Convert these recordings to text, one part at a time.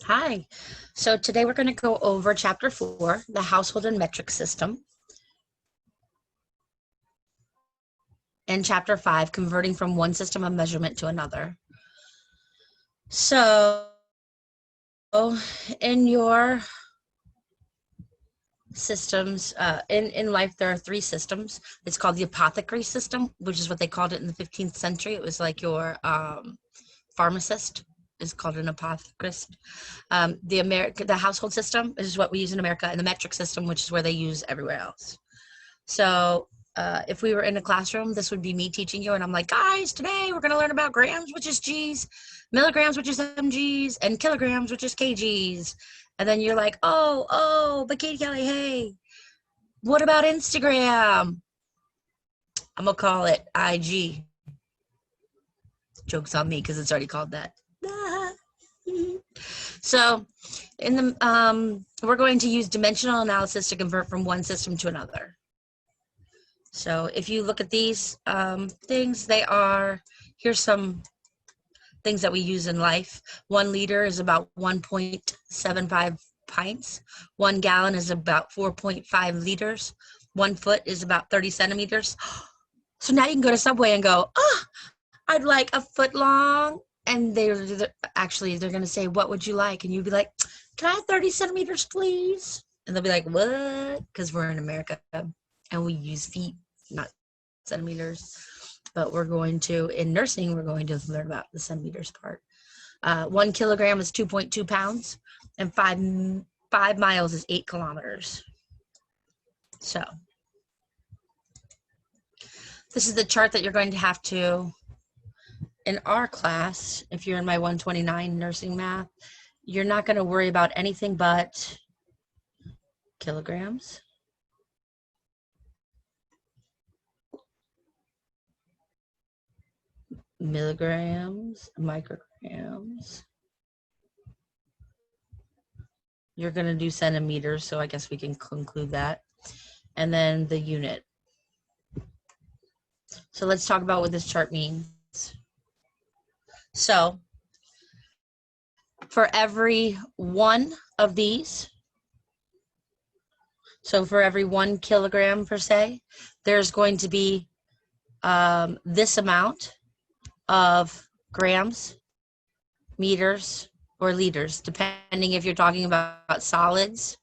Hi. So today we're going to go over Chapter 4, the Household and Metric System, and Chapter 5, Converting from one system of measurement to another. So in your systems, in life, there are three systems. It's called the apothecary system, which is what they called it in the 15th century. It was like your pharmacist is called an apothecarist. The household system is what we use in America, and the metric system, which is where they use everywhere else. So if we were in a classroom, this would be me teaching you, and I'm like, guys, today we're going to learn about grams, which is G's, milligrams, which is mg's, and kilograms, which is kgs. And then you're like, but Katie Kelly, hey, what about Instagram? I'm going to call it IG. Joke's on me because it's already called that. So in the we're going to use dimensional analysis to convert from one system to another. So if you look at these things, here's some things that we use in life. 1 liter is about 1.75 pints. 1 gallon is about 4.5 liters. 1 foot is about 30 centimeters. So now you can go to Subway and go, I'd like a foot long. And they're going to say, what would you like? And you'd be like, can I have 30 centimeters, please? And they'll be like, what? Because we're in America and we use feet, not centimeters. But in nursing, we're going to learn about the centimeters part. 1 kilogram is 2.2 pounds, and 5 miles is 8 kilometers. So this is the chart that you're going to have to, in our class, if you're in my 129 nursing math, you're not going to worry about anything but kilograms, milligrams, micrograms. You're going to do centimeters, so I guess we can conclude that. And then the unit. So let's talk about what this chart means. So for every one of these, so for every 1 kilogram per se, there's going to be this amount of grams, meters, or liters, depending if you're talking about solids,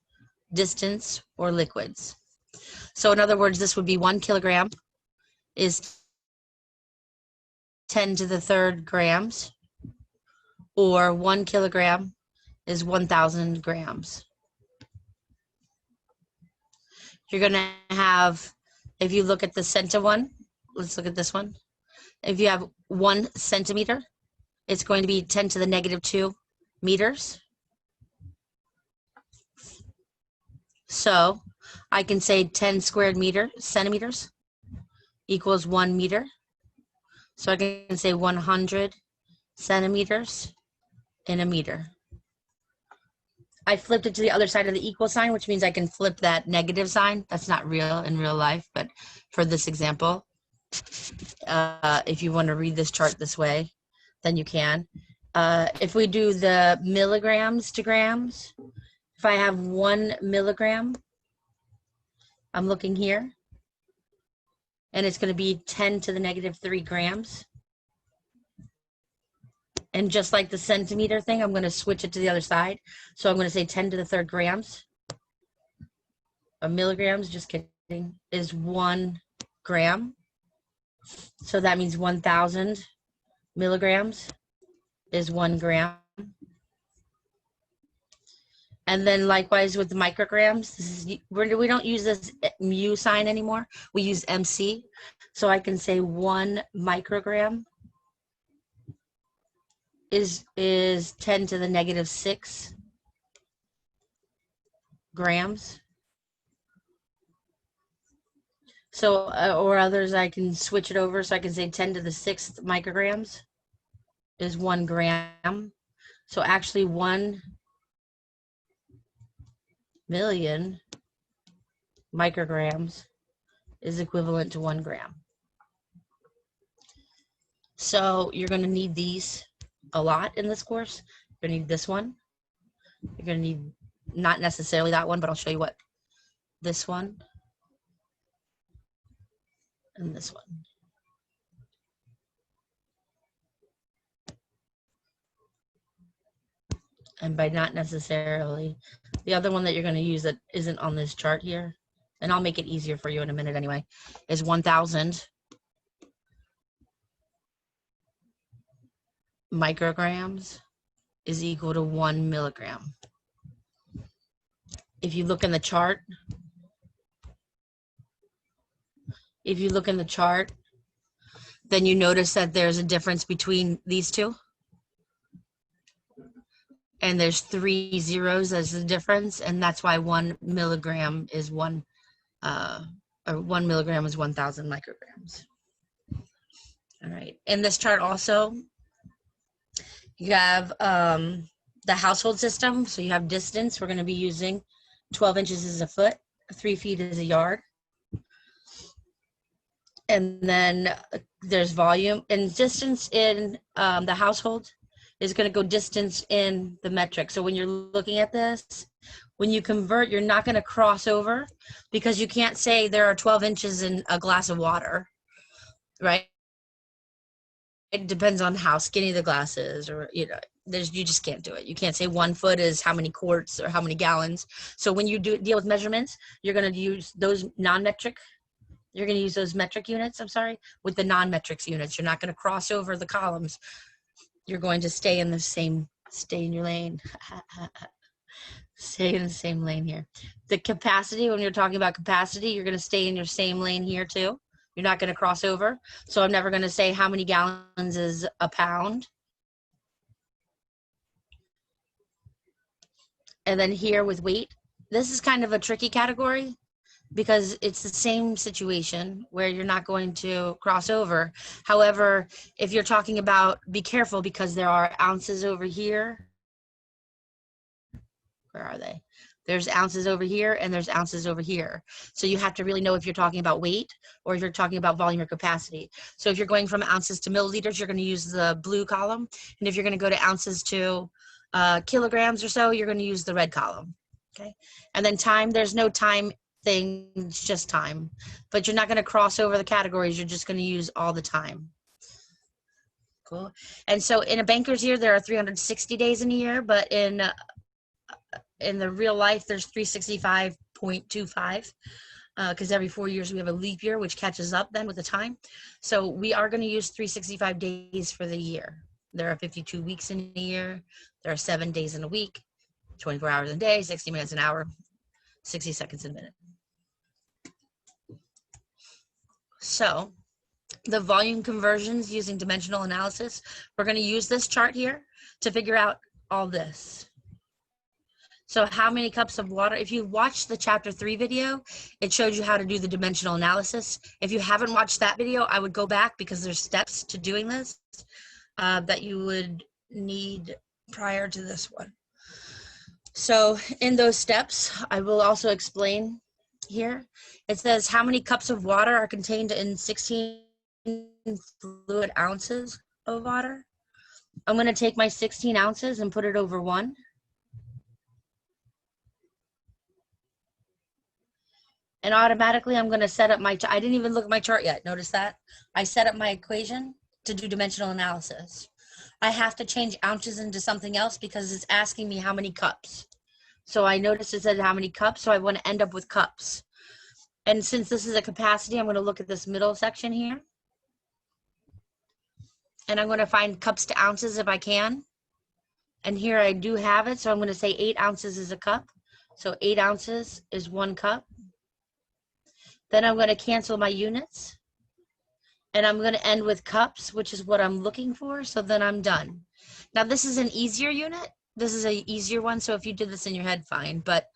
distance, or liquids. So in other words, this would be 1 kilogram is 10 to the third grams, or 1 kilogram is 1,000 grams. You're going to have, if you look at the centa one, let's look at this one. If you have 1 centimeter, it's going to be 10 to the negative 2 meters. So I can say 10 squared centimeters equals 1 meter. So I can say 100 centimeters in a meter. I flipped it to the other side of the equal sign, which means I can flip that negative sign. That's not real in real life, but for this example, if you want to read this chart this way, then you can. If we do the milligrams to grams, if I have 1 milligram, I'm looking here, and it's going to be 10 to the negative 3 grams. And just like the centimeter thing, I'm going to switch it to the other side. So I'm going to say 10 to the third grams. Milligrams, just kidding, is 1 gram. So that means 1,000 milligrams is 1 gram. And then likewise with the micrograms, we don't use this mu sign anymore. We use MC. So I can say 1 microgram is 10 to the negative 6 grams. So, or others, I can switch it over. So I can say 10 to the 6th micrograms is 1 gram. So actually 1 million micrograms is equivalent to 1 gram. So you're going to need these a lot in this course. You're going to need this one, You're going to need not necessarily that one, but I'll show you what this one and this one. And by not necessarily, the other one that you're going to use that isn't on this chart here, and I'll make it easier for you in a minute anyway, is 1,000 micrograms is equal to 1 milligram. If you look in the chart, then you notice that there's a difference between these two. And there's 3 zeros as the difference, and that's why 1 milligram is 1 milligram is 1,000 micrograms. All right. In this chart also, you have the household system. So you have distance. We're going to be using 12 inches is a foot, 3 feet is a yard. And then there's volume and distance in the household is going to go distance in the metric. So when you're looking at this, when you convert, you're not going to cross over because you can't say there are 12 inches in a glass of water, right? It depends on how skinny the glass is, or, you know, you just can't do it. You can't say 1 foot is how many quarts or how many gallons. So when you deal with measurements, you're going to use those non-metric. You're going to use those metric units, I'm sorry, with the non-metrics units. You're not going to cross over the columns. You're going to stay in your lane. Stay in the same lane here. The capacity, when you're talking about capacity, you're going to stay in your same lane here too. You're not going to cross over. So I'm never going to say how many gallons is a pound. And then here with weight, this is kind of a tricky category because it's the same situation where you're not going to cross over. However, if you're talking about, be careful because there are ounces over here. Where are they? There's ounces over here and there's ounces over here. So you have to really know if you're talking about weight or if you're talking about volume or capacity. So if you're going from ounces to milliliters, you're going to use the blue column. And if you're going to go to ounces to kilograms or so, you're going to use the red column. Okay. And then time, there's no time thing, it's just time. But you're not going to cross over the categories. You're just going to use all the time. Cool. And so in a banker's year, there are 360 days in a year, but in the real life, there's 365.25 because every 4 years we have a leap year, which catches up then with the time. So we are going to use 365 days for the year. There are 52 weeks in a year. There are 7 days in a week, 24 hours in a day, 60 minutes an hour, 60 seconds in a minute. So the volume conversions using dimensional analysis, we're going to use this chart here to figure out all this. So how many cups of water? If you watched the chapter 3 video, it showed you how to do the dimensional analysis. If you haven't watched that video, I would go back because there's steps to doing this that you would need prior to this one. So in those steps, I will also explain here. It says how many cups of water are contained in 16 fluid ounces of water. I'm going to take my 16 ounces and put it over 1. And automatically I'm going to set up my, I didn't even look at my chart yet. Notice that? I set up my equation to do dimensional analysis. I have to change ounces into something else because it's asking me how many cups. So I noticed it said how many cups, so I want to end up with cups. And since this is a capacity, I'm going to look at this middle section here. And I'm going to find cups to ounces if I can. And here I do have it, so I'm going to say 8 ounces is a cup. So 8 ounces is 1 cup. Then I'm going to cancel my units. And I'm going to end with cups, which is what I'm looking for. So then I'm done. Now this is an easier unit. This is an easier one. So if you did this in your head, fine. But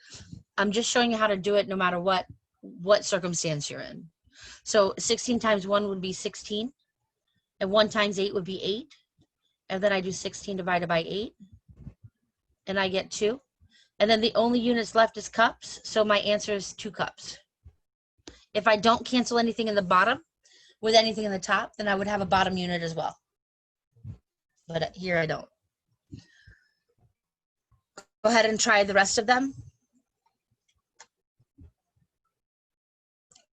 I'm just showing you how to do it no matter what circumstance you're in. So 16 times 1 would be 16. And 1 times 8 would be 8. And then I do 16 divided by 8. And I get 2. And then the only units left is cups. So my answer is 2 cups. If I don't cancel anything in the bottom with anything in the top, then I would have a bottom unit as well. But here I don't. ahead and try the rest of them.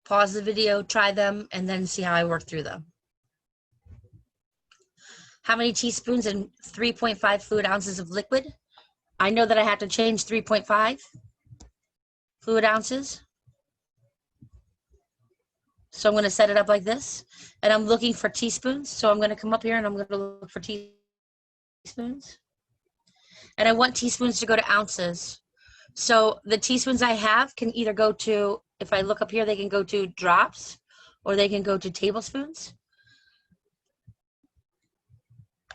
Pause the video, try them, and then see how I work through them. How many teaspoons and 3.5 fluid ounces of liquid? I know that I have to change 3.5 fluid ounces. So I'm going to set it up like this, and I'm looking for teaspoons. So I'm going to come up here and I'm going to look for teaspoons. And I want teaspoons to go to ounces. So the teaspoons I have can either go to, if I look up here, they can go to drops or they can go to tablespoons.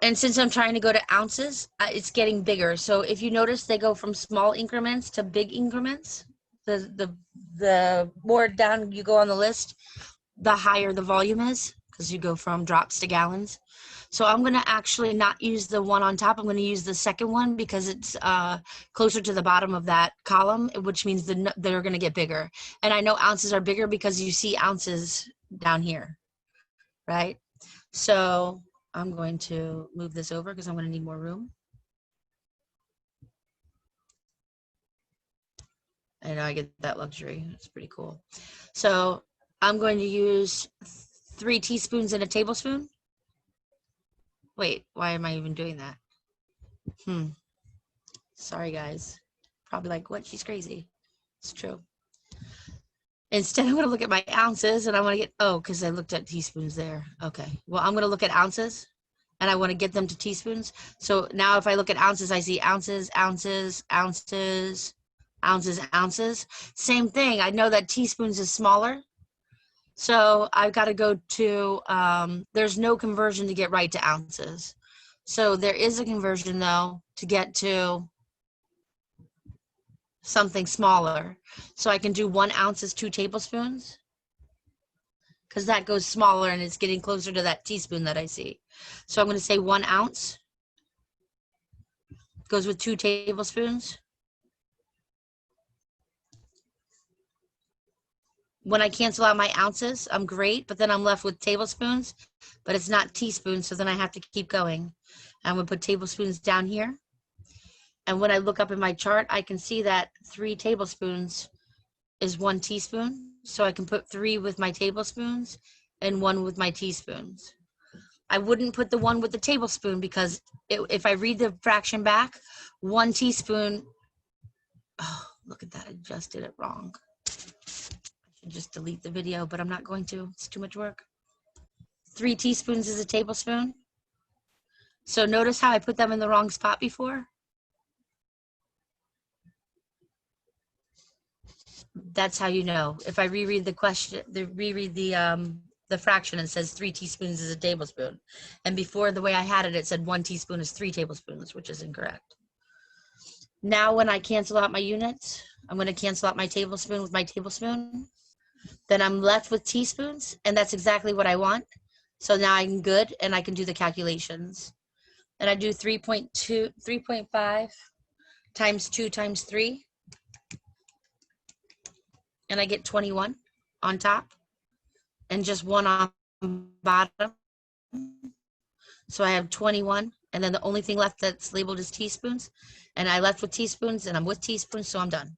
And since I'm trying to go to ounces, it's getting bigger. So if you notice, they go from small increments to big increments. The more down you go on the list, the higher the volume is, because you go from drops to gallons. So I'm going to actually not use the one on top. I'm going to use the second one because it's closer to the bottom of that column, which means they're going to get bigger. And I know ounces are bigger because you see ounces down here, right? So I'm going to move this over because I'm going to need more room. I know I get that luxury. It's pretty cool. So I'm going to use 3 teaspoons and a tablespoon. Wait, why am I even doing that? Sorry, guys. Probably like, what? She's crazy. It's true. Instead, I'm going to look at my ounces, and I want to get, oh, because I looked at teaspoons there. Okay. Well, I'm going to look at ounces, and I want to get them to teaspoons. So now if I look at ounces, I see ounces, ounces, ounces, ounces, ounces. Same thing. I know that teaspoons is smaller. So I've got to go to, there's no conversion to get right to ounces. So there is a conversion, though, to get to something smaller. So I can do 1 ounce is 2 tablespoons, because that goes smaller and it's getting closer to that teaspoon that I see. So I'm going to say 1 ounce goes with 2 tablespoons. When I cancel out my ounces, I'm great, but then I'm left with tablespoons, but it's not teaspoons, so then I have to keep going. I'm going to put tablespoons down here. And when I look up in my chart, I can see that 3 tablespoons is 1 teaspoon. So I can put 3 with my tablespoons and 1 with my teaspoons. I wouldn't put the 1 with the tablespoon because if I read the fraction back, 1 teaspoon, oh, look at that, I just did it wrong. Just delete the video, but I'm not going to. It's too much work. 3 teaspoons is a tablespoon. So notice how I put them in the wrong spot before? That's how you know. If I reread the question, the fraction, it says 3 teaspoons is a tablespoon. And before, the way I had it, it said 1 teaspoon is 3 tablespoons, which is incorrect. Now when I cancel out my units, I'm going to cancel out my tablespoon with my tablespoon. Then I'm left with teaspoons, and that's exactly what I want. So now I'm good, and I can do the calculations. And I do 3.5 times 2 times 3. And I get 21 on top, and just 1 on bottom. So I have 21, and then the only thing left that's labeled is teaspoons. And I left with teaspoons, and I'm with teaspoons, so I'm done.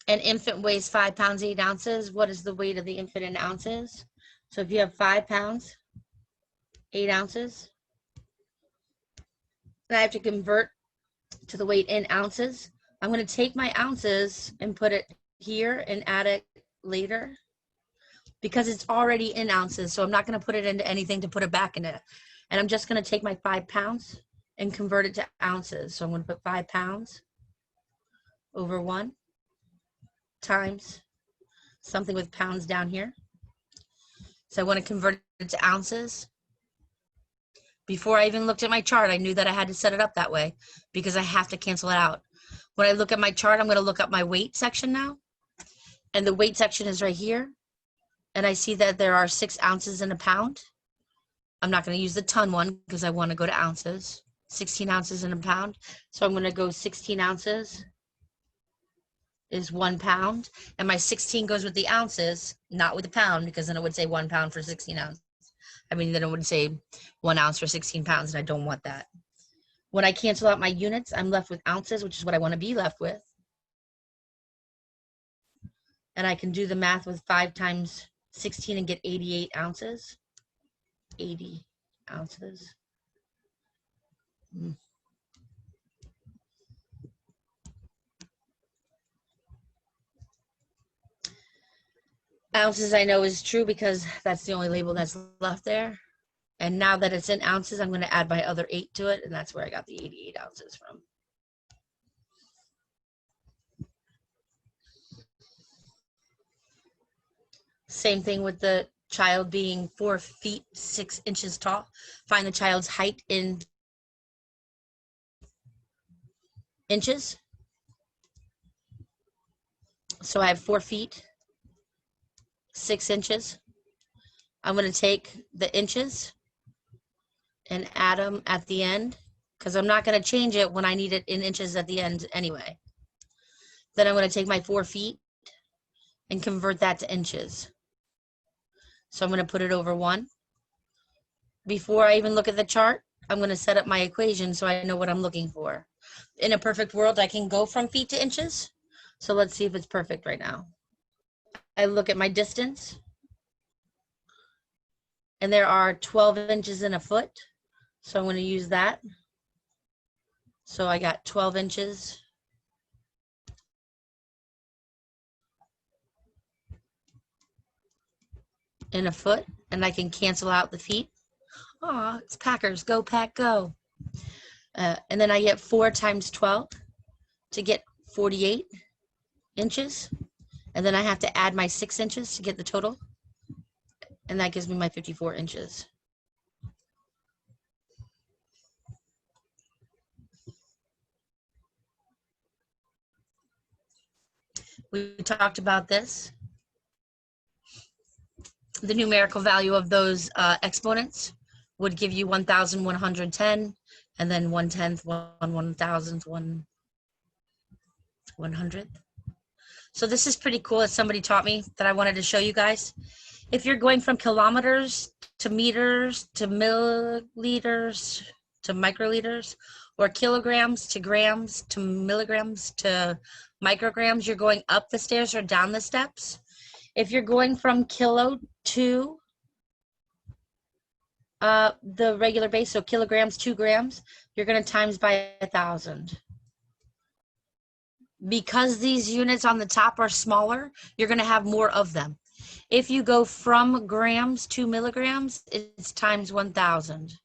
An infant weighs 5 pounds, 8 ounces. What is the weight of the infant in ounces? So if you have 5 pounds, 8 ounces, and I have to convert to the weight in ounces, I'm going to take my ounces and put it here and add it later because it's already in ounces. So I'm not going to put it into anything to put it back in it. And I'm just going to take my 5 pounds and convert it to ounces. So I'm going to put 5 pounds over 1 times something with pounds down here. So I want to convert it to ounces. Before I even looked at my chart, I knew that I had to set it up that way because I have to cancel it out. When I look at my chart, I'm going to look up my weight section now. And the weight section is right here. And I see that there are 6 ounces in a pound. I'm not going to use the ton one because I want to go to ounces. 16 ounces in a pound. So I'm going to go 16 ounces is 1 pound. And my 16 goes with the ounces, not with the pound, because then it would say 1 pound for 16 ounces. I mean, then it would say 1 ounce for 16 pounds, and I don't want that. When I cancel out my units, I'm left with ounces, which is what I want to be left with. And I can do the math with 5 times 16 and get 88 ounces. 80 ounces. Ounces I know is true because that's the only label that's left there. And now that it's in ounces, I'm going to add my other 8 to it, and that's where I got the 88 ounces from. Same thing with the child being 4 feet 6 inches tall. Find the child's height in inches. So I have 4 feet 6 inches. I'm going to take the inches and add them at the end because I'm not going to change it when I need it in inches at the end anyway. Then I'm going to take my 4 feet and convert that to inches. So I'm going to put it over 1. Before I even look at the chart, I'm going to set up my equation so I know what I'm looking for. In a perfect world, I can go from feet to inches. So let's see if it's perfect right now. I look at my distance, and there are 12 inches in a foot. So I'm going to use that. So I got 12 inches. In a foot, and I can cancel out the feet. Oh, it's Packers. Go, Pack, go. And then I get 4 times 12 to get 48 inches. And then I have to add my 6 inches to get the total. And that gives me my 54 inches. We talked about this. The numerical value of those exponents would give you 1,110, and then 1/10, 1/1000th, 1/100th. So this is pretty cool. As somebody taught me that I wanted to show you guys. If you're going from kilometers to meters to milliliters to microliters, or kilograms to grams to milligrams to micrograms, you're going up the stairs or down the steps. If you're going from kilo to the regular base, so kilograms, 2 grams, you're going to times by 1,000. Because these units on the top are smaller, you're going to have more of them. If you go from grams to milligrams, it's times 1,000.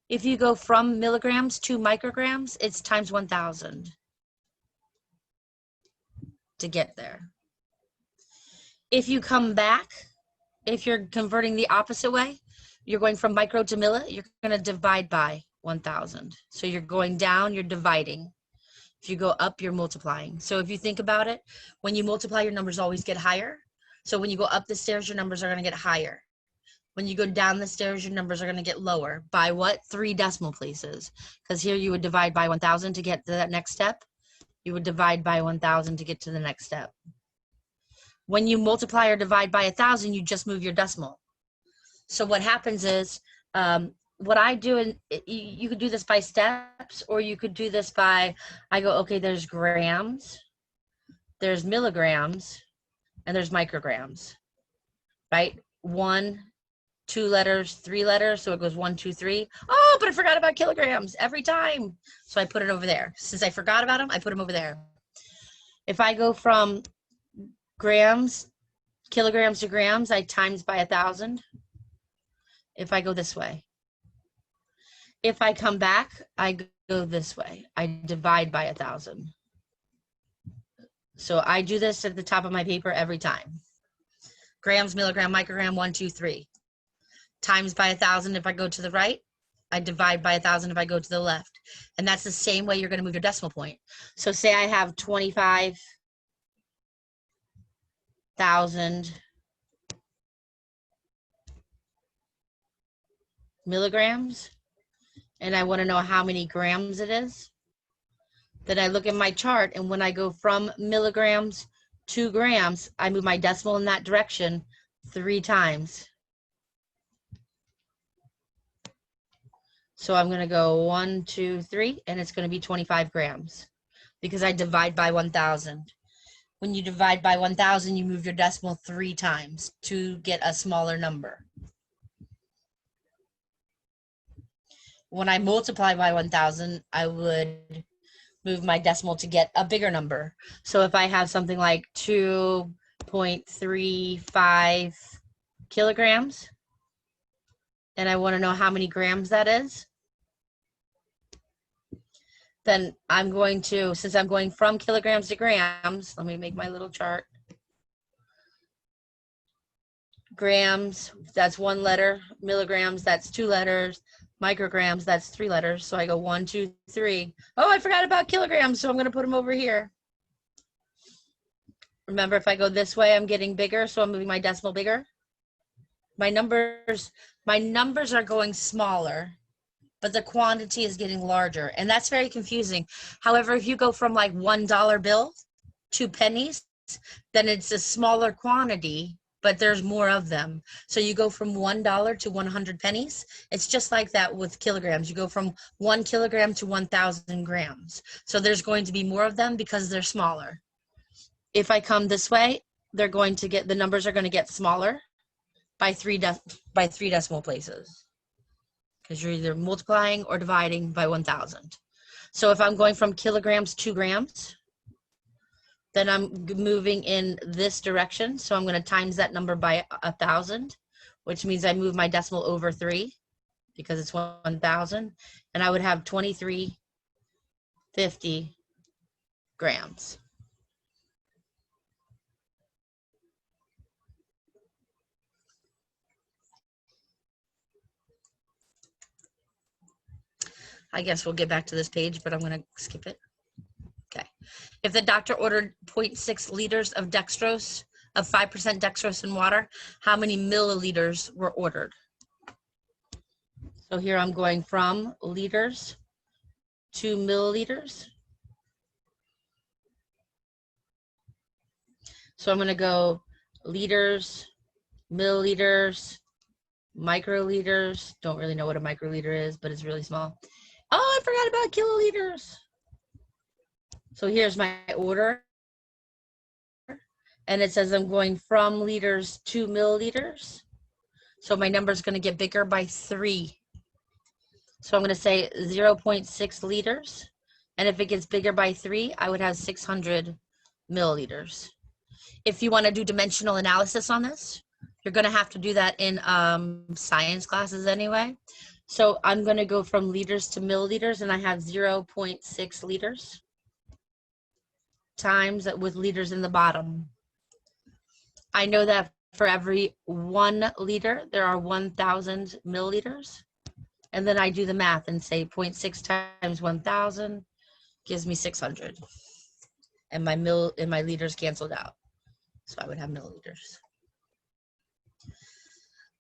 If you go from milligrams to micrograms, it's times 1,000 to get there. If you come back, if you're converting the opposite way, you're going from micro to milli, you're going to divide by 1,000. So you're going down, you're dividing. If you go up, you're multiplying. So if you think about it, when you multiply, your numbers always get higher. So when you go up the stairs, your numbers are going to get higher. When you go down the stairs, your numbers are going to get lower. By what? 3 decimal places. Because here you would divide by 1,000 to get to that next step. You would divide by 1,000 to get to the next step. When you multiply or divide by 1,000, you just move your decimal. So what happens is, what I do, and you could do this by steps, or you could do this by, I go, okay, there's grams, there's milligrams, and there's micrograms, right? 1, 2 letters, 3 letters, so it goes 1, 2, 3. Oh, but I forgot about kilograms every time. So I put it over there. Since I forgot about them, I put them over there. If I go from grams, kilograms to grams, I times by 1,000. If I go this way. If I come back, I go this way. I divide by 1,000. So I do this at the top of my paper every time. Grams, milligram, microgram, 1, 2, 3. Times by 1,000 if I go to the right. I divide by 1,000 if I go to the left. And that's the same way you're going to move your decimal point. So say I have 25,000 milligrams, and I want to know how many grams it is. Then I look at my chart, and when I go from milligrams to grams, I move my decimal in that direction 3 times. So I'm going to go 1, 2, 3, and it's going to be 25 grams because I divide by 1,000. When you divide by 1,000, you move your decimal 3 times to get a smaller number. When I multiply by 1,000, I would move my decimal to get a bigger number. So if I have something like 2.35 kilograms, and I want to know how many grams that is, then I'm going to, since I'm going from kilograms to grams, let me make my little chart. Grams, that's 1 letter. Milligrams, that's 2 letters. Micrograms, that's 3 letters. So I go 1, 2, 3. Oh, I forgot about kilograms, so I'm going to put them over here. Remember, if I go this way, I'm getting bigger, so I'm moving my decimal bigger. My numbers are going smaller, but the quantity is getting larger, and that's very confusing. However, if you go from like $1 bill to pennies, then it's a smaller quantity, but there's more of them. So you go from $1 to 100 pennies. It's just like that with kilograms. You go from 1 kilogram to 1,000 grams. So there's going to be more of them because they're smaller. If I come this way, they're going to get, the numbers are going to get smaller by 3 decimal places, because you're either multiplying or dividing by 1,000. So if I'm going from kilograms to grams, then I'm moving in this direction. So I'm going to times that number by 1,000, which means I move my decimal over 3 because it's 1,000, and I would have 2350 grams. I guess we'll get back to this page, but I'm going to skip it. Okay. If the doctor ordered 0.6 liters of dextrose, of 5% dextrose in water, how many milliliters were ordered? So here I'm going from liters to milliliters. So I'm going to go liters, milliliters, microliters. Don't really know what a microliter is, but it's really small. Oh, I forgot about kiloliters. So here's my order. And it says I'm going from liters to milliliters. So my number is going to get bigger by 3. So I'm going to say 0.6 liters. And if it gets bigger by 3, I would have 600 milliliters. If you want to do dimensional analysis on this, you're going to have to do that in science classes anyway. So I'm going to go from liters to milliliters, and I have 0.6 liters times with liters in the bottom. I know that for every 1 liter, there are 1,000 milliliters. And then I do the math and say 0.6 times 1,000 gives me 600. And my liters canceled out. So I would have milliliters.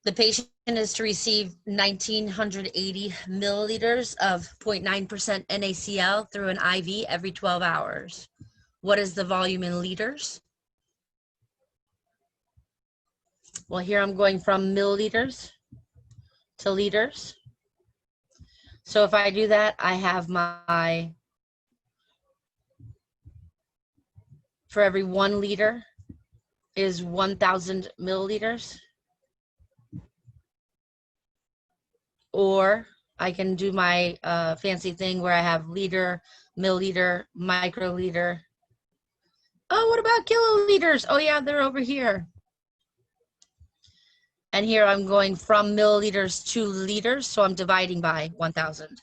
The patient is to receive 1,980 milliliters of 0.9% NaCl through an IV every 12 hours. What is the volume in liters? Well, here I'm going from milliliters to liters. So if I do that, I have my, for every 1 liter is 1,000 milliliters. Or I can do my fancy thing where I have liter, milliliter, microliter. Oh, what about kiloliters? Oh yeah, they're over here. And here I'm going from milliliters to liters, so I'm dividing by 1,000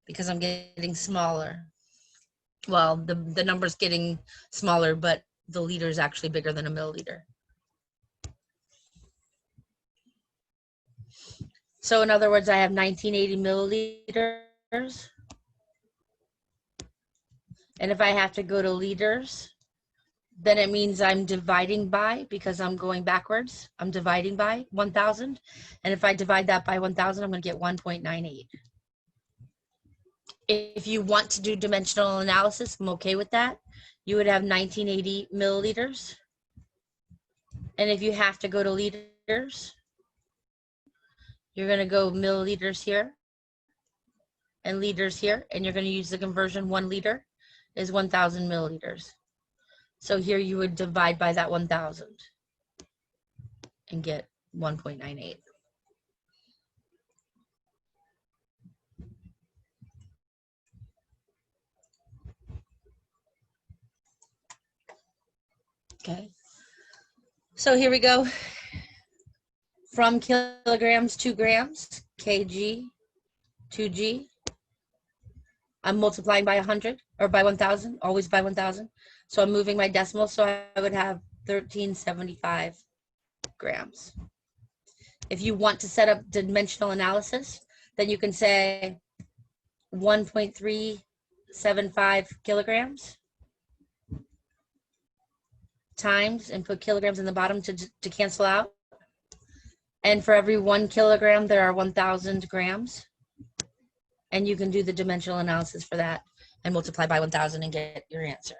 because I'm getting smaller. Well, the number's getting smaller, but the liter is actually bigger than a milliliter. So in other words, I have 1,980 milliliters. And if I have to go to liters, then it means I'm dividing by, because I'm going backwards, I'm dividing by 1,000. And if I divide that by 1,000, I'm going to get 1.98. If you want to do dimensional analysis, I'm okay with that. You would have 1,980 milliliters. And if you have to go to liters, you're going to go milliliters here. and liters here, and you're going to use the conversion. 1 liter is 1,000 milliliters. So here you would divide by that 1,000 and get 1.98. Okay. So here we go. From kilograms to grams, kg, 2g. I'm multiplying by 100 or by 1,000, always by 1,000. So I'm moving my decimal, so I would have 1375 grams. If you want to set up dimensional analysis, then you can say 1.375 kilograms times, and put kilograms in the bottom to cancel out. And for every 1 kilogram, there are 1,000 grams. And you can do the dimensional analysis for that and multiply by 1,000 and get your answer.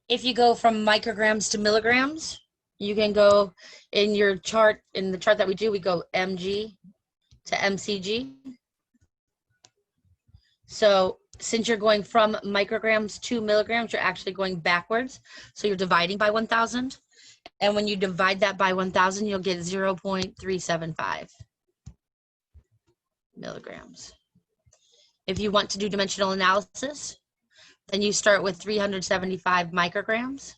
If you go from micrograms to milligrams, you can go in your chart, in the chart that we do, we go mg to mcg. So since you're going from micrograms to milligrams, you're actually going backwards. So you're dividing by 1,000. And when you divide that by 1,000, you'll get 0.375 milligrams. If you want to do dimensional analysis, then you start with 375 micrograms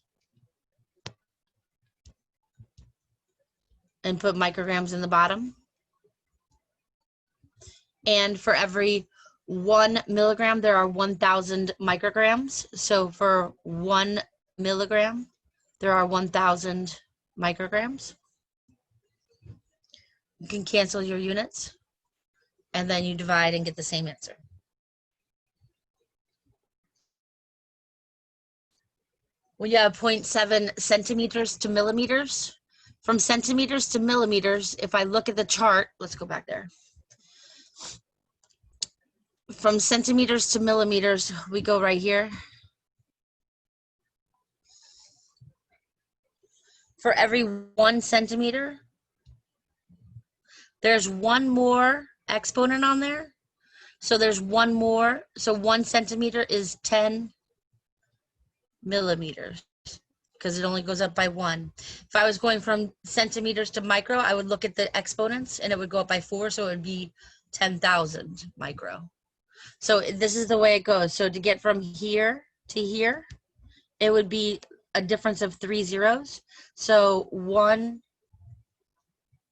and put micrograms in the bottom. And for every 1 milligram, there are 1,000 micrograms. So for 1 milligram, there are 1,000 micrograms. You can cancel your units, and then you divide and get the same answer. When you have 0.7 centimeters to millimeters, from centimeters to millimeters, if I look at the chart, let's go back there. From centimeters to millimeters, we go right here. For every 1 centimeter, there's 1 more exponent on there. So there's 1 more. So 1 centimeter is 10 millimeters because it only goes up by 1. If I was going from centimeters to micro, I would look at the exponents and it would go up by 4. So it would be 10,000 micro. So this is the way it goes. So to get from here to here, it would be a difference of 3 zeros. So 1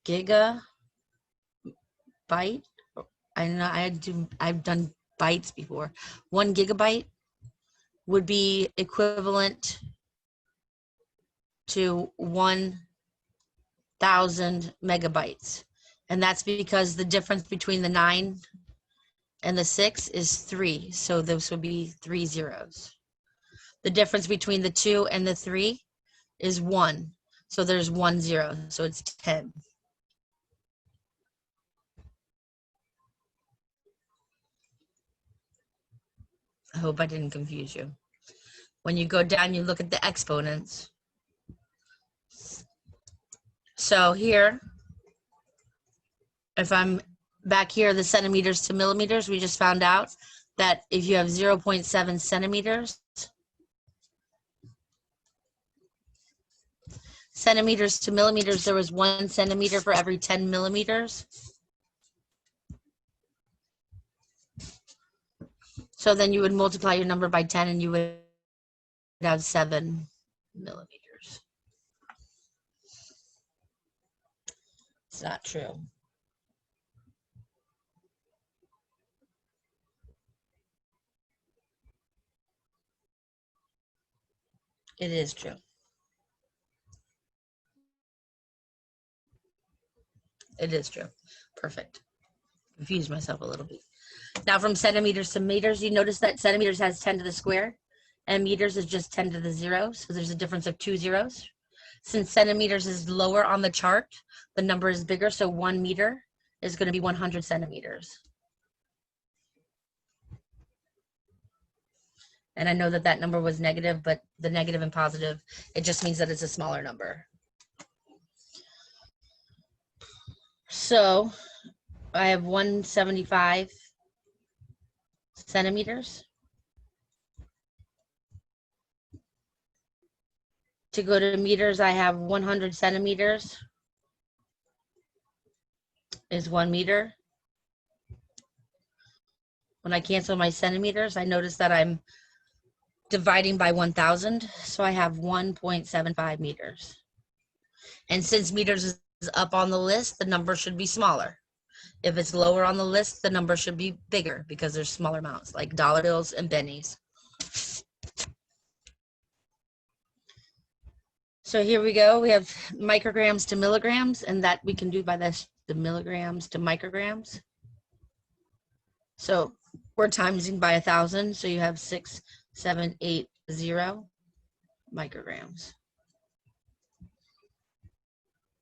gigabyte. I know I've done bytes before. 1 gigabyte would be equivalent to 1,000 megabytes. And that's because the difference between the 9 and the 6 is 3. So those would be 3 zeros. The difference between the 2 and the 3 is 1. So there's 1 0. So it's 10. I hope I didn't confuse you. When you go down, you look at the exponents. So here, if I'm back here, the centimeters to millimeters, we just found out that if you have 0.7 centimeters, centimeters to millimeters, there was 1 centimeter for every 10 millimeters. So then you would multiply your number by 10 and you would have 7 millimeters. It's not true. It is true. It is true. Perfect. Confused myself a little bit. Now from centimeters to meters, you notice that centimeters has 10 to the square and meters is just 10 to the 0. So there's a difference of 2 zeros. Since centimeters is lower on the chart, the number is bigger. So 1 meter is going to be 100 centimeters. And I know that that number was negative, but the negative and positive, it just means that it's a smaller number. So I have 175 centimeters. To go to meters, I have 100 centimeters is 1 meter. When I cancel my centimeters, I notice that I'm dividing by 1,000, so I have 1.75 meters. And since meters is up on the list, the number should be smaller. If it's lower on the list, the number should be bigger because there's smaller amounts like dollar bills and pennies. So here we go. We have micrograms to milligrams, and that we can do by this, the milligrams to micrograms. So we're timesing by 1,000, so you have 6,780 micrograms.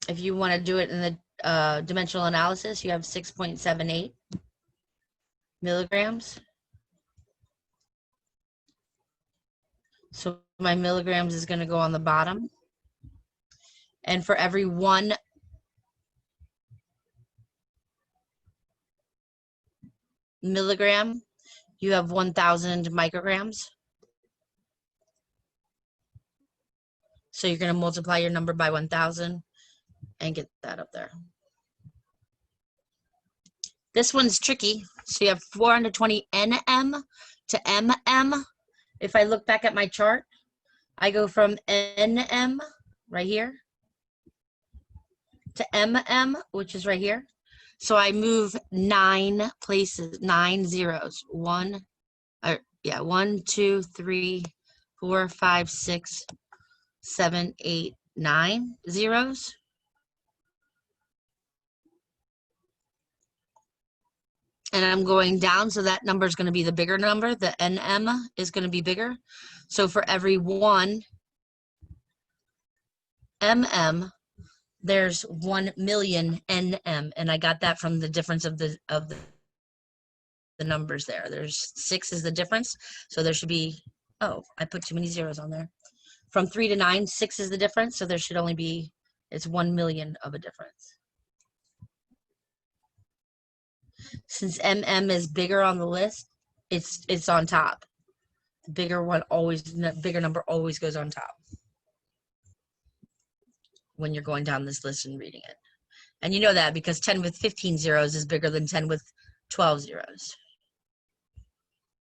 If you want to do it in the dimensional analysis, you have 6.78 milligrams. So my milligrams is going to go on the bottom. And for every 1 milligram, you have 1,000 micrograms. So you're going to multiply your number by 1,000 and get that up there. This one's tricky. So you have 420 nm to mm. If I look back at my chart, I go from nm right here to mm, which is right here. So I move 9 places, 9 zeros. 1, 2, 3, 4, 5, 6, 7, 8, 9 zeros. And I'm going down, so that number is going to be the bigger number. The nm is going to be bigger. So for every 1 mm, there's 1 million nm, and I got that from the difference of the numbers there. There's 6 is the difference, so there should be, oh, I put too many zeros on there. From 3 to 9, 6 is the difference, so there should only be, it's 1 million of a difference. Since mm is bigger on the list, it's on top. The bigger one always, the bigger number always goes on top when you're going down this list and reading it. And you know that because 10 with 15 zeros is bigger than 10 with 12 zeros.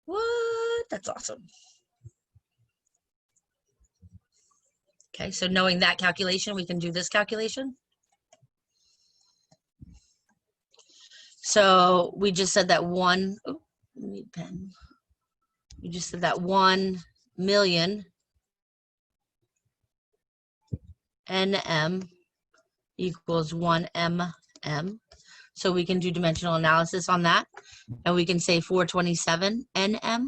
What? That's awesome. Okay, so knowing that calculation, we can do this calculation. So we just said that one, oh, I need a pen. We just said that 1 million nm equals 1 mm. So we can do dimensional analysis on that. And we can say 427 nm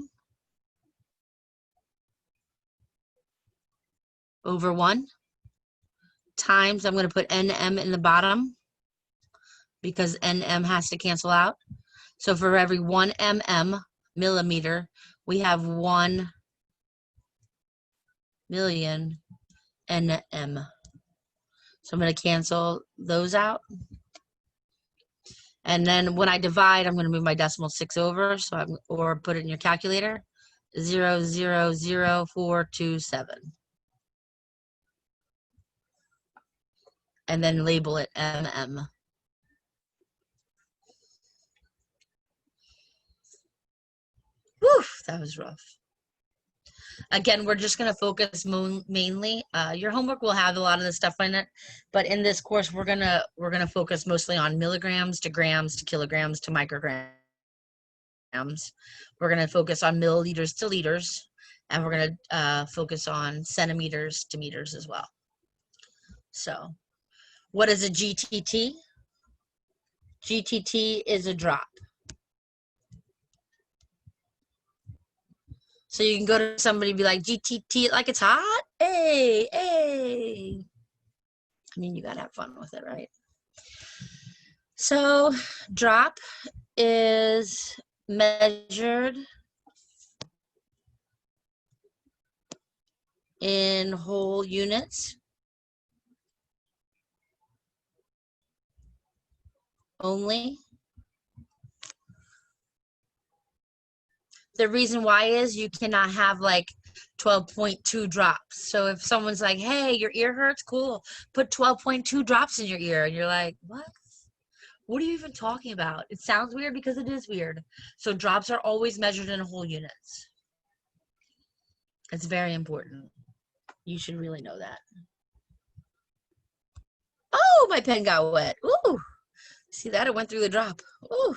over 1 times, I'm going to put nm in the bottom because nm has to cancel out. So for every 1 mm, millimeter, we have 1 million nm. So I'm going to cancel those out. And then when I divide, I'm going to move my decimal 6 over, so or put it in your calculator, 0.000427. And then label it mm. Whew, that was rough. Again, we're just going to focus mainly. Your homework will have a lot of this stuff in it, but in this course, we're gonna focus mostly on milligrams to grams to kilograms to micrograms. We're going to focus on milliliters to liters, and we're going to focus on centimeters to meters as well. So, what is a GTT? GTT is a drop. So you can go to somebody and be like, GTT, like it's hot? Hey, hey. I mean, you gotta have fun with it, right? So drop is measured in whole units only. The reason why is you cannot have like 12.2 drops. So if someone's like, hey, your ear hurts, cool, put 12.2 drops in your ear. And you're like, what? What are you even talking about? It sounds weird because it is weird. So drops are always measured in whole units. It's very important. You should really know that. Oh, my pen got wet. Ooh. See that? It went through the drop. Ooh.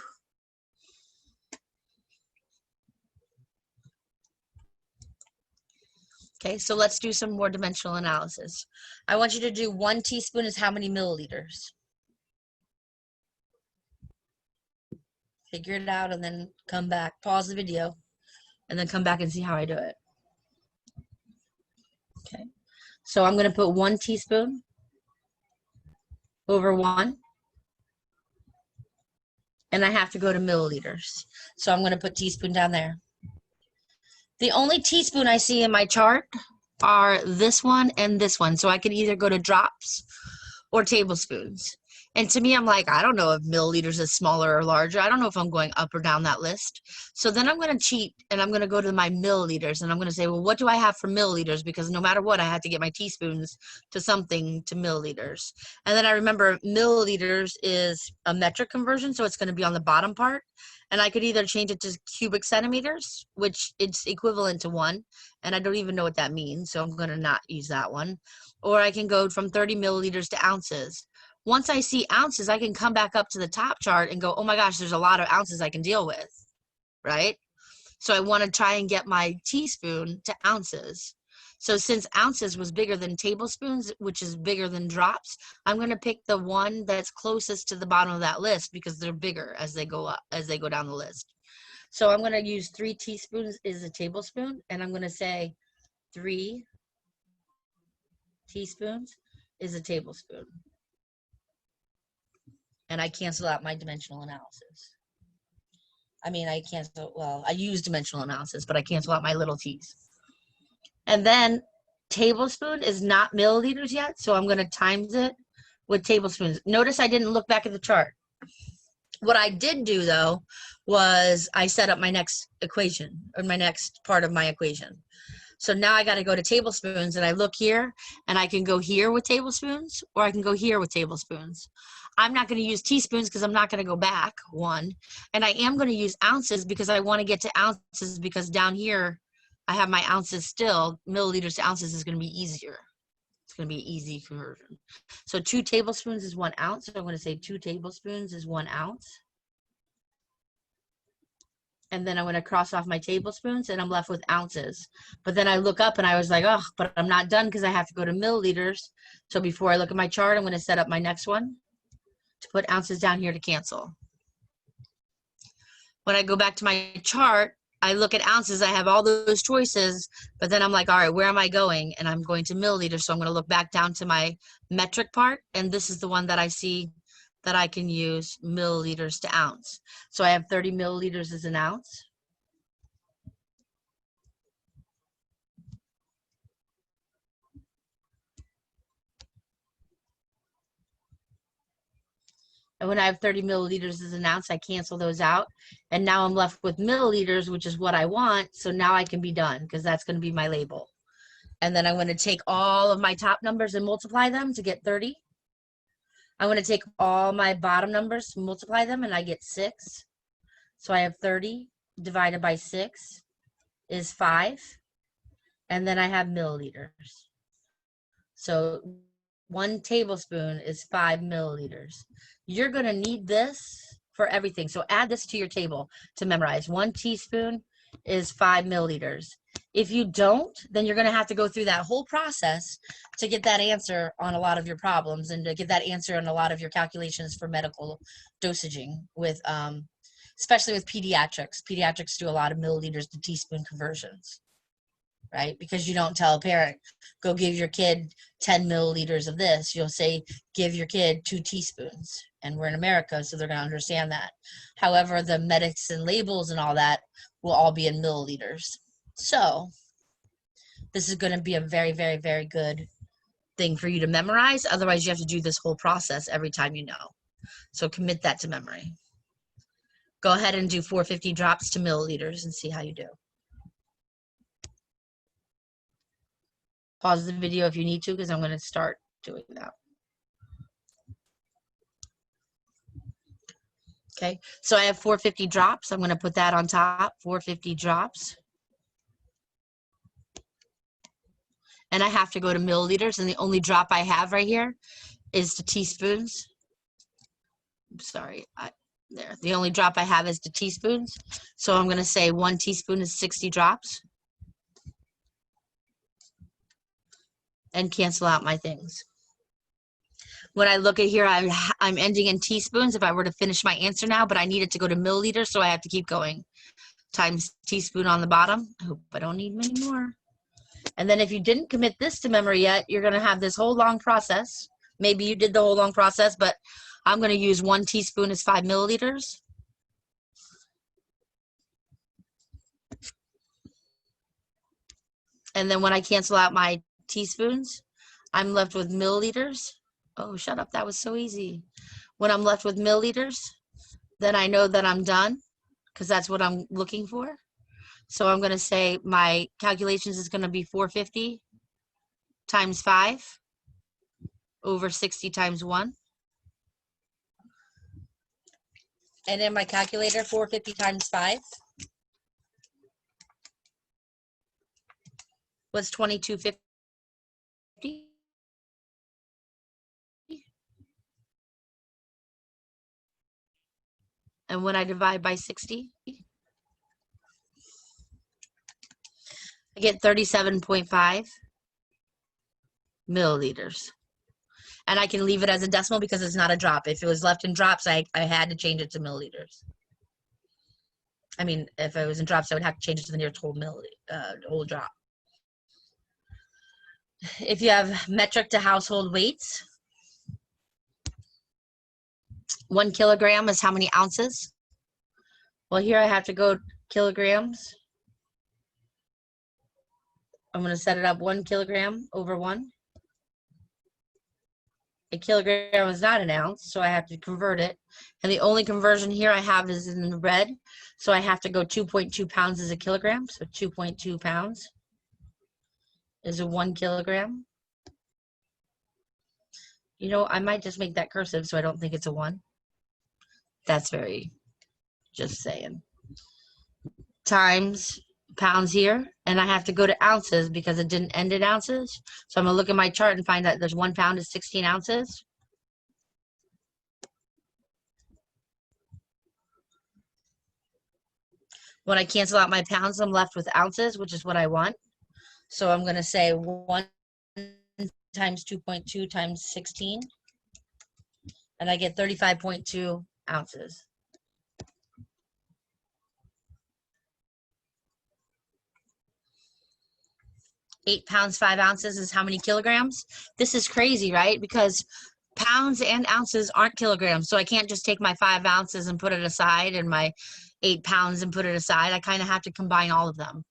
Okay, so let's do some more dimensional analysis. I want you to do 1 teaspoon is how many milliliters? Figure it out and then come back. Pause the video and then come back and see how I do it. Okay, so I'm going to put 1 teaspoon over 1. And I have to go to milliliters. So I'm going to put teaspoon down there. The only teaspoon I see in my chart are this one and this one. So I could either go to drops or tablespoons. And to me, I'm like, I don't know if milliliters is smaller or larger. I don't know if I'm going up or down that list. So then I'm going to cheat and I'm going to go to my milliliters and I'm going to say, well, what do I have for milliliters? Because no matter what, I had to get my teaspoons to something to milliliters. And then I remember milliliters is a metric conversion. So it's going to be on the bottom part. And I could either change it to cubic centimeters, which it's equivalent to 1. And I don't even know what that means. So I'm going to not use that one. Or I can go from 30 milliliters to ounces. Once I see ounces, I can come back up to the top chart and go, oh my gosh, there's a lot of ounces I can deal with, right? So I want to try and get my teaspoon to ounces. So since ounces was bigger than tablespoons, which is bigger than drops, I'm going to pick the one that's closest to the bottom of that list because they're bigger as they go up, as they go down the list. So I'm going to use 3 teaspoons is a tablespoon, and I'm going to say 3 teaspoons is a tablespoon. And I cancel out my dimensional analysis. I mean, I use dimensional analysis, but I cancel out my little t's. And then tablespoon is not milliliters yet, so I'm going to times it with tablespoons. Notice I didn't look back at the chart. What I did do, though, was I set up my next equation, or my next part of my equation. So now I got to go to tablespoons, and I look here, and I can go here with tablespoons, or I can go here with tablespoons. I'm not going to use teaspoons because I'm not going to go back, 1. And I am going to use ounces because I want to get to ounces because down here I have my ounces still. Milliliters to ounces is going to be easier. It's going to be an easy conversion. So 2 tablespoons is 1 ounce. So I'm going to say 2 tablespoons is 1 ounce. And then I'm going to cross off my tablespoons and I'm left with ounces. But then I look up and I was like, oh, but I'm not done because I have to go to milliliters. So before I look at my chart, I'm going to set up my next one to put ounces down here to cancel. When I go back to my chart, I look at ounces, I have all those choices, but then I'm like, all right, where am I going? And I'm going to milliliters, so I'm going to look back down to my metric part, and this is the one that I see that I can use milliliters to ounce. So I have 30 milliliters as an ounce. And when I have 30 milliliters as an ounce, I cancel those out. And now I'm left with milliliters, which is what I want. So now I can be done because that's going to be my label. And then I'm going to take all of my top numbers and multiply them to get 30. I'm going to take all my bottom numbers, multiply them, and I get 6. So I have 30 divided by 6 is 5. And then I have milliliters. So 1 tablespoon is 5 milliliters. You're going to need this for everything. So add this to your table to memorize. 1 teaspoon is 5 milliliters. If you don't, then you're going to have to go through that whole process to get that answer on a lot of your problems and to get that answer on a lot of your calculations for medical dosaging with, especially with pediatrics. Pediatrics do a lot of milliliters to teaspoon conversions, right? Because you don't tell a parent, go give your kid 10 milliliters of this. You'll say, give your kid 2 teaspoons. And we're in America, so they're going to understand that. However, the medicine labels and all that will all be in milliliters. So this is going to be a very, very, very good thing for you to memorize. Otherwise, you have to do this whole process every time you know. So commit that to memory. Go ahead and do 450 drops to milliliters and see how you do. Pause the video if you need to, because I'm going to start doing that. Okay, so I have 450 drops. I'm going to put that on top, 450 drops. And I have to go to milliliters, and the only drop I have right here is the teaspoons. Sorry, there. The only drop I have is the teaspoons. So I'm going to say 1 teaspoon is 60 drops. And cancel out my things. When I look at here, I'm ending in teaspoons if I were to finish my answer now, but I need it to go to milliliters, so I have to keep going. Times teaspoon on the bottom. I hope I don't need many more. And then if you didn't commit this to memory yet, you're going to have this whole long process. Maybe you did the whole long process, but I'm going to use 1 teaspoon as 5 milliliters. And then when I cancel out my teaspoons, I'm left with milliliters. Oh, shut up. That was so easy. When I'm left with milliliters, then I know that I'm done because that's what I'm looking for. So I'm going to say my calculations is going to be 450 times 5 over 60 times 1. And in my calculator, 450 times 5 was 2250. And when I divide by 60, I get 37.5 milliliters. And I can leave it as a decimal because it's not a drop. If it was left in drops, I had to change it to milliliters. I mean, if it was in drops, I would have to change it to the nearest whole drop. If you have metric to household weights, 1 kilogram is how many ounces? Well, here I have to go kilograms. I'm going to set it up 1 kilogram over 1. A kilogram is not an ounce, so I have to convert it. And the only conversion here I have is in the red, so I have to go 2.2 pounds as a kilogram. So 2.2 pounds is a 1 kilogram. You know, I might just make that cursive so I don't think it's a 1. That's very, just saying. Times pounds here, and I have to go to ounces because it didn't end in ounces. So I'm going to look at my chart and find that there's 1 pound is 16 ounces. When I cancel out my pounds, I'm left with ounces, which is what I want. So I'm going to say 1 times 2.2 times 16, and I get 35.2 ounces. 8 pounds, 5 ounces is how many kilograms? This is crazy, right? Because pounds and ounces aren't kilograms. So I can't just take my 5 ounces and put it aside and my 8 pounds and put it aside. I kind of have to combine all of them.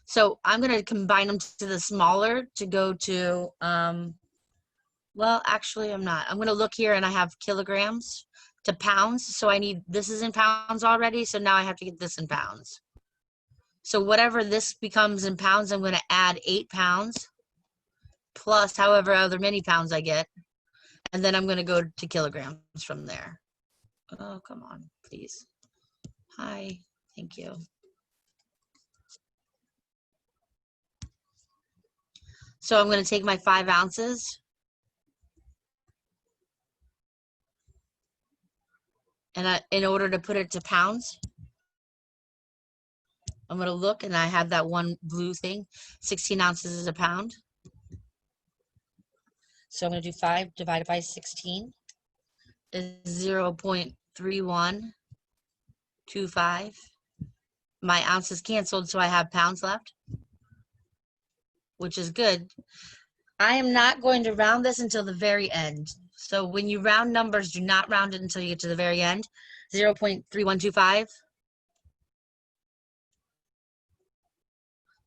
So I'm going to combine them to the smaller to go to, well, actually I'm not. I'm going to look here and I have kilograms to pounds. So I need, this is in pounds already. So now I have to get this in pounds. So whatever this becomes in pounds, I'm going to add 8 pounds plus however other many pounds I get. And then I'm going to go to kilograms from there. Oh, come on, please. Hi, thank you. So I'm going to take my 5 ounces. And in order to put it to pounds, I'm going to look, and I have that one blue thing. 16 ounces is a pound. So I'm going to do 5 divided by 16 is 0.3125. My ounces canceled, so I have pounds left, which is good. I am not going to round this until the very end. So when you round numbers, do not round it until you get to the very end. 0.3125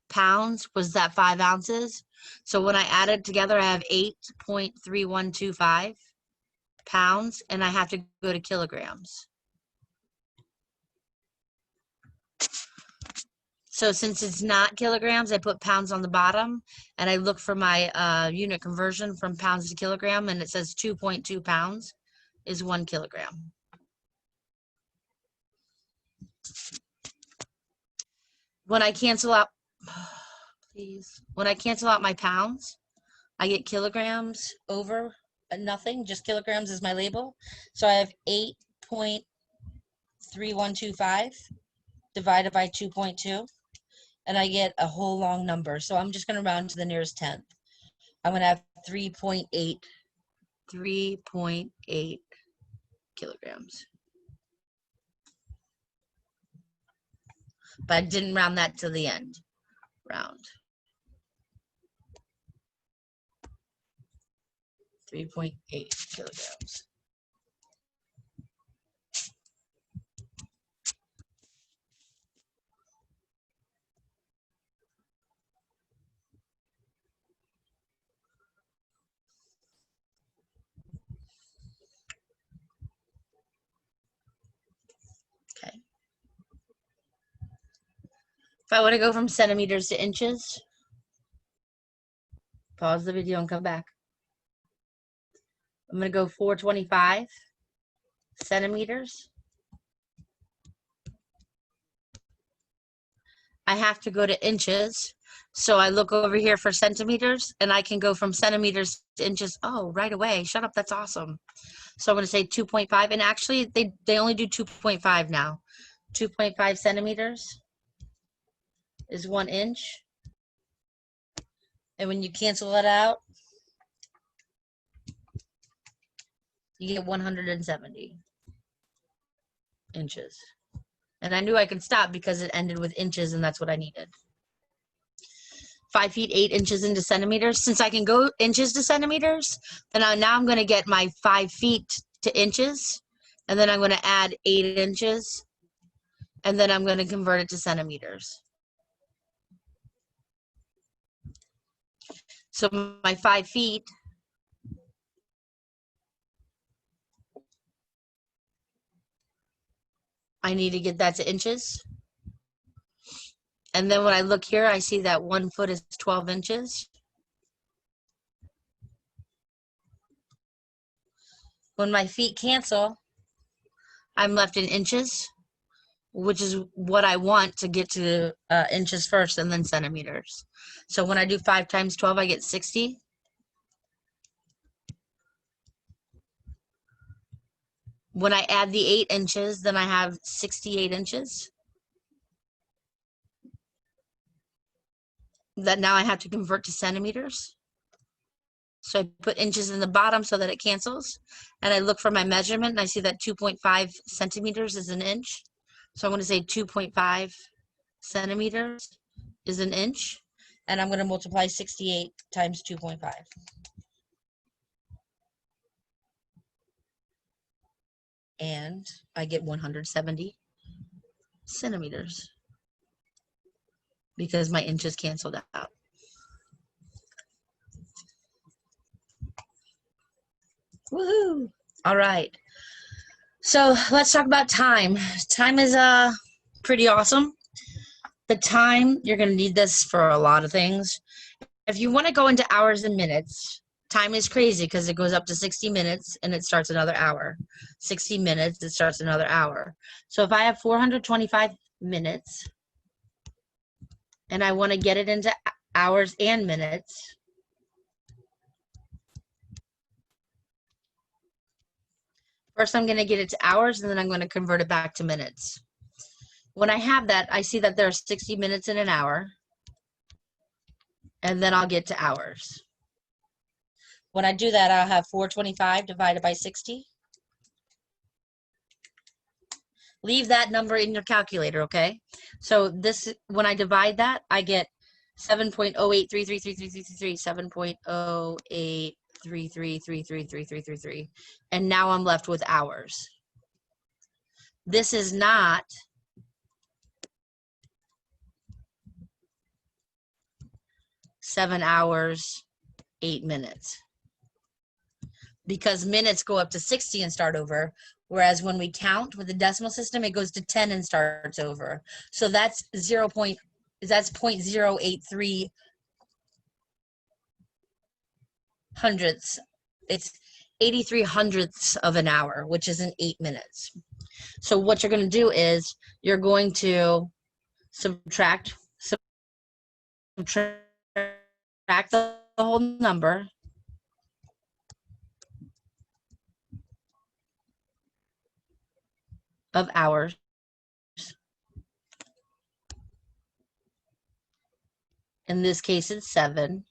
pounds was that 5 ounces. So when I add it together, I have 8.3125 pounds, and I have to go to kilograms. So since it's not kilograms, I put pounds on the bottom, and I look for my unit conversion from pounds to kilogram, and it says 2.2 pounds is 1 kilogram. When I cancel out, please, when I cancel out my pounds, I get kilograms over nothing, just kilograms is my label. So I have 8.3125 divided by 2.2, and I get a whole long number. So I'm just going to round to the nearest tenth. I'm going to have 3.8 kilograms. But I didn't round that to the end. Round. 3.8 kilograms. Okay. If I want to go from centimeters to inches, pause the video and come back. I'm going to go 425 centimeters. I have to go to inches. So I look over here for centimeters, and I can go from centimeters to inches. Oh, right away. Shut up. That's awesome. So I'm going to say 2.5. And actually, they only do 2.5 now. 2.5 centimeters is 1 inch. And when you cancel that out, you get 170 inches. And I knew I could stop because it ended with inches, and that's what I needed. 5 feet 8 inches into centimeters. Since I can go inches to centimeters, then now I'm going to get my 5 feet to inches, and then I'm going to add 8 inches, and then I'm going to convert it to centimeters. So my 5 feet I need to get that to inches. And then when I look here, I see that 1 foot is 12 inches. When my feet cancel, I'm left in inches, which is what I want to get to inches first and then centimeters. So when I do 5 times 12, I get 60. When I add the 8 inches, then I have 68 inches. That now I have to convert to centimeters. So I put inches in the bottom so that it cancels. And I look for my measurement, and I see that 2.5 centimeters is an inch. So I'm going to say 2.5 centimeters is an inch. And I'm going to multiply 68 times 2.5. And I get 170 centimeters because my inches canceled out. Woohoo! All right. So let's talk about time. Time is pretty awesome. The time, you're going to need this for a lot of things. If you want to go into hours and minutes, time is crazy because it goes up to 60 minutes and it starts another hour. 60 minutes, it starts another hour. So if I have 425 minutes and I want to get it into hours and minutes, first I'm going to get it to hours, and then I'm going to convert it back to minutes. When I have that, I see that there are 60 minutes in an hour, and then I'll get to hours. When I do that, I'll have 425 divided by 60. Leave that number in your calculator, okay? So this, when I divide that, I get 7.08333333, 7.08333333, and now I'm left with hours. This is not seven hours, 8 minutes. Because minutes go up to 60 and start over, whereas when we count with the decimal system, it goes to 10 and starts over. So that's 0.0 that's 0.083 hundredths. It's 83 hundredths of an hour, which is in 8 minutes. So what you're going to do is you're going to subtract the whole number of hours. In this case, it's 7.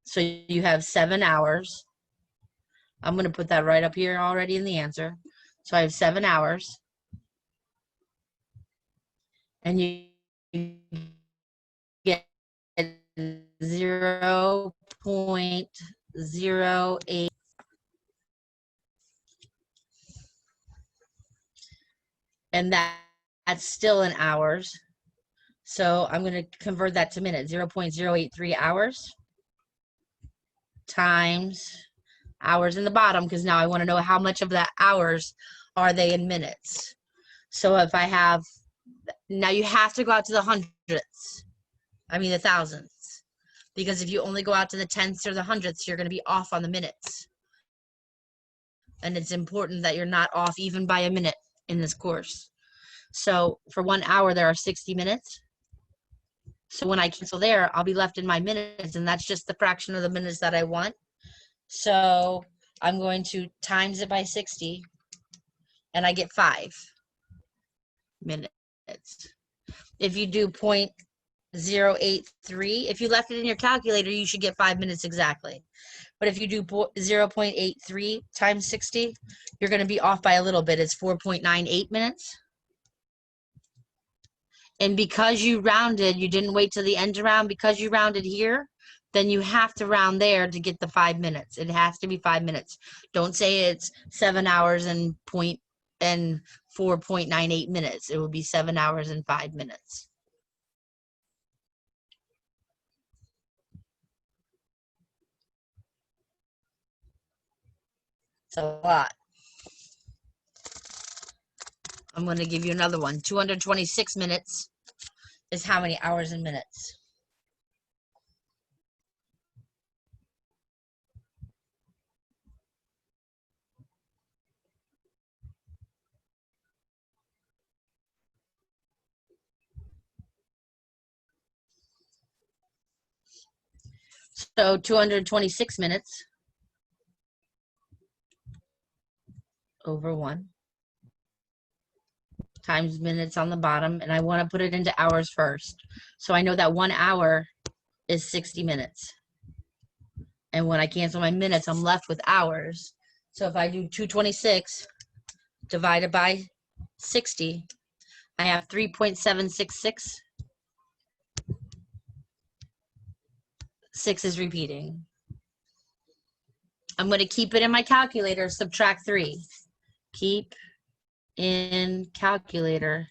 So you have 7 hours. I'm going to put that right up here already in the answer. So I have 7 hours. And you get 0.08. And that's still in hours. So I'm going to convert that to minutes. 0.083 hours times hours in the bottom, because now I want to know how much of that hours are they in minutes. So if I have, now you have to go out to the hundredths, the thousandths, because if you only go out to the tenths or the hundredths, you're going to be off on the minutes. And it's important that you're not off even by a minute in this course. So for 1 hour, there are 60 minutes. So when I cancel there, I'll be left in my minutes, and that's just the fraction of the minutes that I want. So I'm going to times it by 60, and I get 5 minutes. If you do 0.083, if you left it in your calculator, you should get 5 minutes exactly. But if you do 0.83 times 60, you're going to be off by a little bit. It's 4.98 minutes. And because you rounded, you didn't wait till the end to round, because you rounded here, then you have to round there to get the 5 minutes. It has to be 5 minutes. Don't say it's 7 hours and 4.98 minutes. It will be 7 hours and 5 minutes. It's a lot. I'm going to give you another one. 226 minutes is how many hours and minutes? So 226 minutes over 1 times minutes on the bottom, and I want to put it into hours first. So I know that 1 hour is 60 minutes. And when I cancel my minutes, I'm left with hours. So if I do 226 divided by 60, I have 3.766. 6 is repeating. I'm going to keep it in my calculator, subtract 3. Keep in calculator,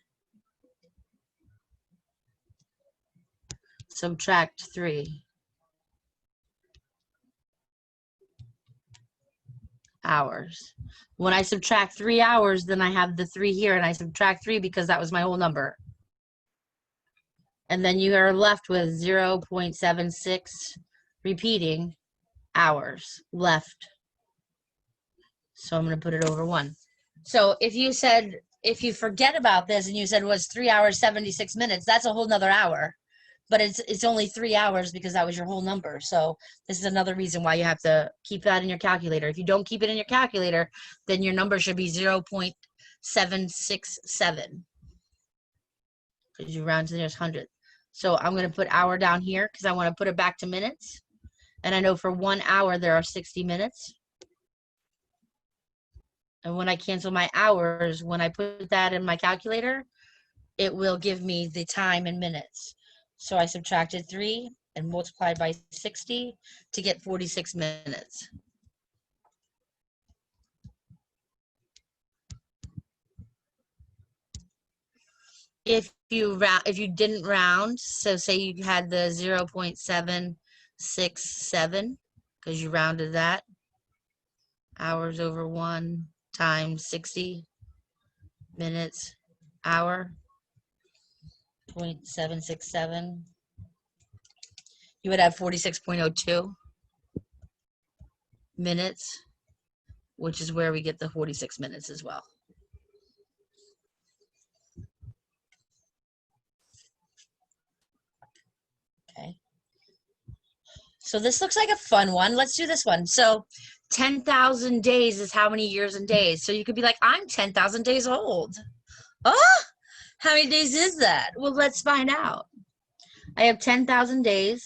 subtract 3 hours. When I subtract 3 hours, then I have the 3 here, and I subtract 3 because that was my whole number. And then you are left with 0.76 repeating hours left. So I'm going to put it over 1. So if you forget about this and you said was 3 hours, 76 minutes, that's a whole nother hour. But it's only 3 hours because that was your whole number. So this is another reason why you have to keep that in your calculator. If you don't keep it in your calculator, then your number should be 0.767 because you round to the nearest hundredth. So I'm going to put hour down here because I want to put it back to minutes. And I know for 1 hour there are 60 minutes. And when I cancel my hours, when I put that in my calculator, it will give me the time in minutes. So I subtracted 3 and multiplied by 60 to get 46 minutes. If you didn't round, so say you had the 0.767 because you rounded that, hours over 1 times 60 minutes, hour. 0.767. You would have 46.02 minutes, which is where we get the 46 minutes as well. Okay. So this looks like a fun one. Let's do this one. So 10,000 days is how many years and days? So you could be like, I'm 10,000 days old. Oh, how many days is that? Well, let's find out. I have 10,000 days.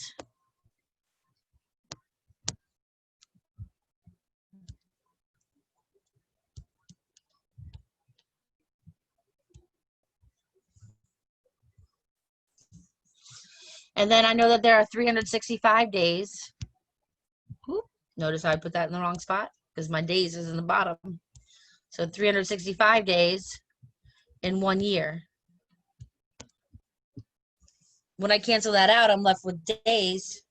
And then I know that there are 365 days. Oop, notice how I put that in the wrong spot? Because my days is in the bottom. So 365 days in 1 year. When I cancel that out, I'm left with days.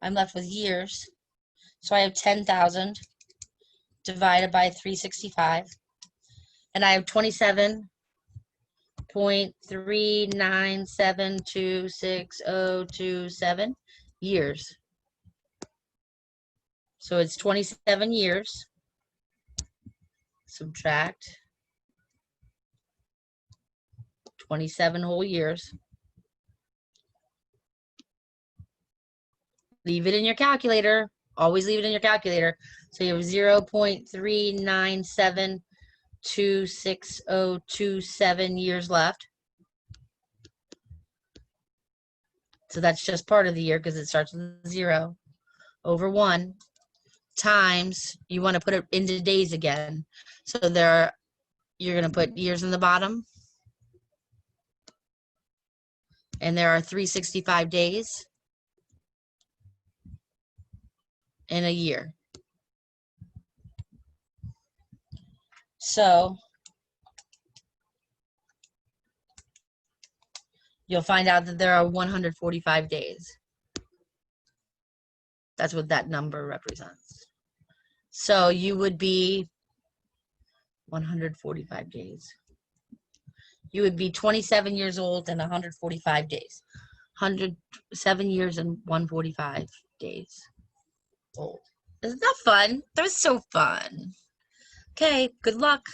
I'm left with years. So I have 10,000 divided by 365. And I have 27.397260027 years. So it's 27 years. Subtract 27 whole years. Leave it in your calculator. Always leave it in your calculator. So you have 0.397260027 years left. So that's just part of the year because it starts with 0 over 1 times, you want to put it into days again. So you're going to put years in the bottom. And there are 365 days in a year. So you'll find out that there are 145 days. That's what that number represents. So you would be 145 days. You would be 27 years old and 145 days. 107 years and 145 days old. Isn't that fun? That was so fun. Okay, good luck.